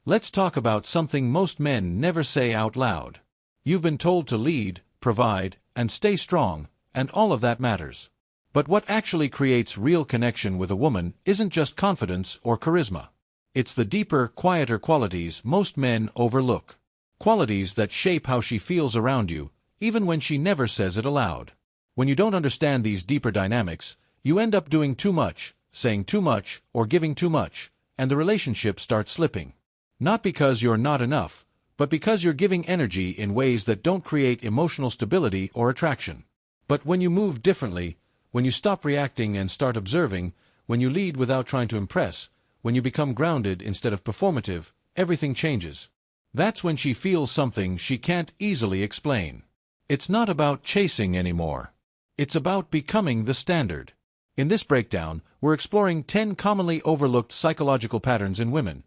Let's talk about something most men never say out loud. You've been told to lead, provide, and stay strong, and all of that matters. But what actually creates real connection with a woman isn't just confidence or charisma. It's the deeper, quieter qualities most men overlook. Qualities that shape how she feels around you, even when she never says it aloud. When you don't understand these deeper dynamics, you end up doing too much, saying too much, or giving too much, and the relationship starts slipping. Not because you're not enough, but because you're giving energy in ways that don't create emotional stability or attraction. But when you move differently, when you stop reacting and start observing, when you lead without trying to impress, when you become grounded instead of performative, everything changes. That's when she feels something she can't easily explain. It's not about chasing anymore. It's about becoming the standard. In this breakdown, we're exploring 10 commonly overlooked psychological patterns in women.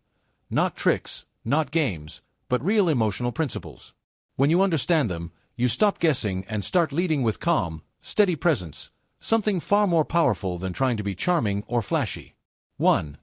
Not tricks, not games, but real emotional principles. When you understand them, you stop guessing and start leading with calm, steady presence, something far more powerful than trying to be charming or flashy. 1.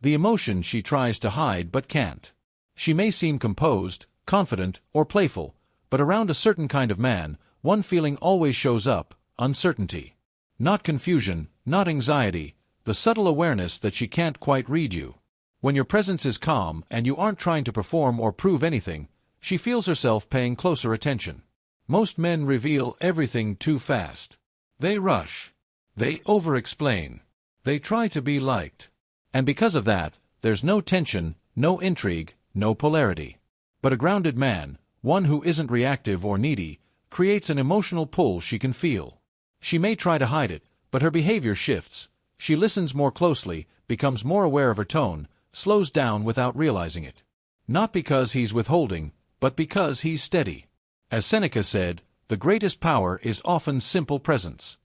The emotion she tries to hide but can't. She may seem composed, confident, or playful, but around a certain kind of man, one feeling always shows up: uncertainty. Not confusion, not anxiety, the subtle awareness that she can't quite read you. When your presence is calm and you aren't trying to perform or prove anything, she feels herself paying closer attention. Most men reveal everything too fast. They rush. They over-explain. They try to be liked. And because of that, there's no tension, no intrigue, no polarity. But a grounded man, one who isn't reactive or needy, creates an emotional pull she can feel. She may try to hide it, but her behavior shifts. She listens more closely, becomes more aware of her tone, slows down without realizing it. Not because he's withholding, but because he's steady. As Seneca said, the greatest power is often simple presence.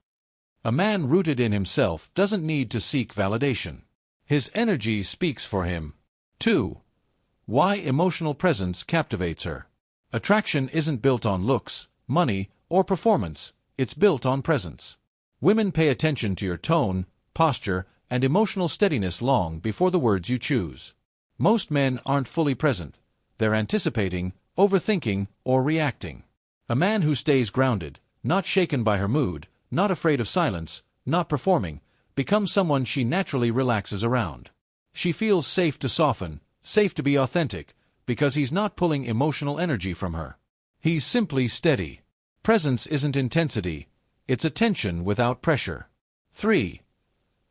A man rooted in himself doesn't need to seek validation. His energy speaks for him. 2. Why emotional presence captivates her. Attraction isn't built on looks, money, or performance, it's built on presence. Women pay attention to your tone, posture, and emotional steadiness long before the words you choose. Most men aren't fully present. They're anticipating, overthinking, or reacting. A man who stays grounded, not shaken by her mood, not afraid of silence, not performing, becomes someone she naturally relaxes around. She feels safe to soften, safe to be authentic, because he's not pulling emotional energy from her. He's simply steady. Presence isn't intensity, it's attention without pressure. 3.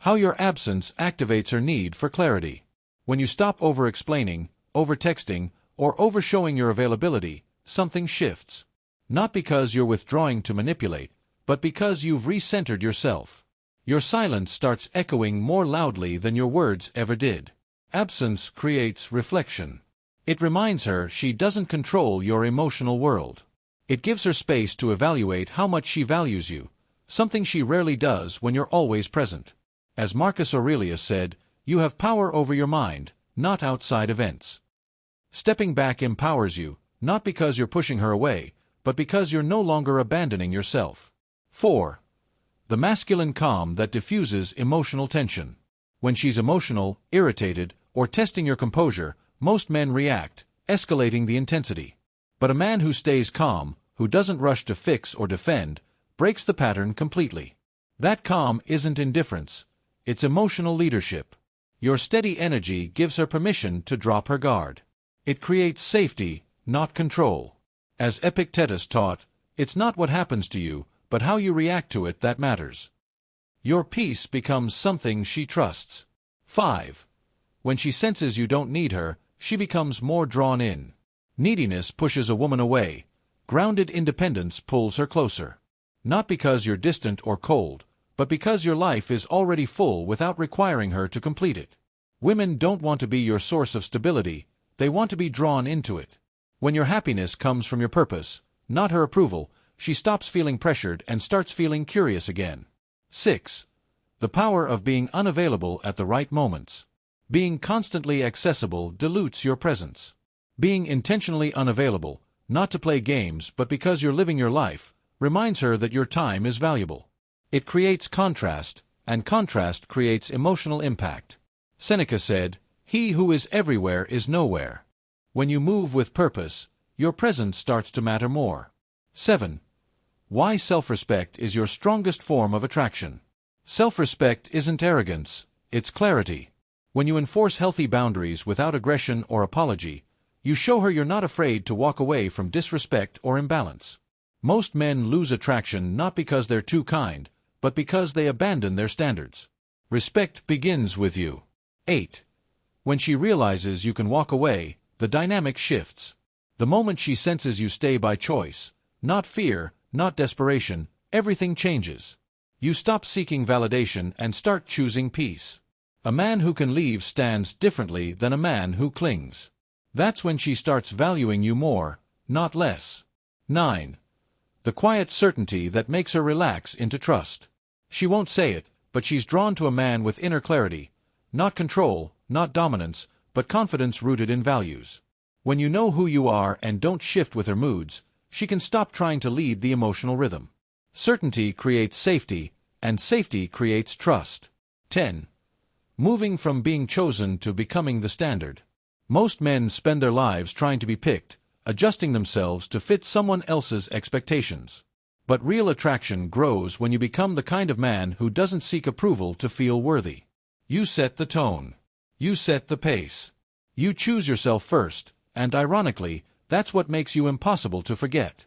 How your absence activates her need for clarity. When you stop over-explaining, over-texting, or over-showing your availability, something shifts. Not because you're withdrawing to manipulate, but because you've recentered yourself. Your silence starts echoing more loudly than your words ever did. Absence creates reflection. It reminds her she doesn't control your emotional world. It gives her space to evaluate how much she values you, something she rarely does when you're always present. As Marcus Aurelius said, you have power over your mind, not outside events. Stepping back empowers you, not because you're pushing her away, but because you're no longer abandoning yourself. 4. The masculine calm that diffuses emotional tension. When she's emotional, irritated, or testing your composure, most men react, escalating the intensity. But a man who stays calm, who doesn't rush to fix or defend, breaks the pattern completely. That calm isn't indifference. It's emotional leadership. Your steady energy gives her permission to drop her guard. It creates safety, not control. As Epictetus taught, it's not what happens to you, but how you react to it that matters. Your peace becomes something she trusts. 5. When she senses you don't need her, she becomes more drawn in. Neediness pushes a woman away. Grounded independence pulls her closer. Not because you're distant or cold, but because your life is already full without requiring her to complete it. Women don't want to be your source of stability, they want to be drawn into it. When your happiness comes from your purpose, not her approval, she stops feeling pressured and starts feeling curious again. 6. The power of being unavailable at the right moments. Being constantly accessible dilutes your presence. Being intentionally unavailable, not to play games but because you're living your life, reminds her that your time is valuable. It creates contrast, and contrast creates emotional impact. Seneca said, "He who is everywhere is nowhere." When you move with purpose, your presence starts to matter more. 7. Why self-respect is your strongest form of attraction. Self-respect isn't arrogance, it's clarity. When you enforce healthy boundaries without aggression or apology, you show her you're not afraid to walk away from disrespect or imbalance. Most men lose attraction not because they're too kind, but because they abandon their standards. Respect begins with you. 8. When she realizes you can walk away, the dynamic shifts. The moment she senses you stay by choice, not fear, not desperation, everything changes. You stop seeking validation and start choosing peace. A man who can leave stands differently than a man who clings. That's when she starts valuing you more, not less. 9. The quiet certainty that makes her relax into trust. She won't say it, but she's drawn to a man with inner clarity, not control, not dominance, but confidence rooted in values. When you know who you are and don't shift with her moods, she can stop trying to lead the emotional rhythm. Certainty creates safety, and safety creates trust. 10. Moving from being chosen to becoming the standard. Most men spend their lives trying to be picked, adjusting themselves to fit someone else's expectations. But real attraction grows when you become the kind of man who doesn't seek approval to feel worthy. You set the tone. You set the pace. You choose yourself first, and ironically, that's what makes you impossible to forget.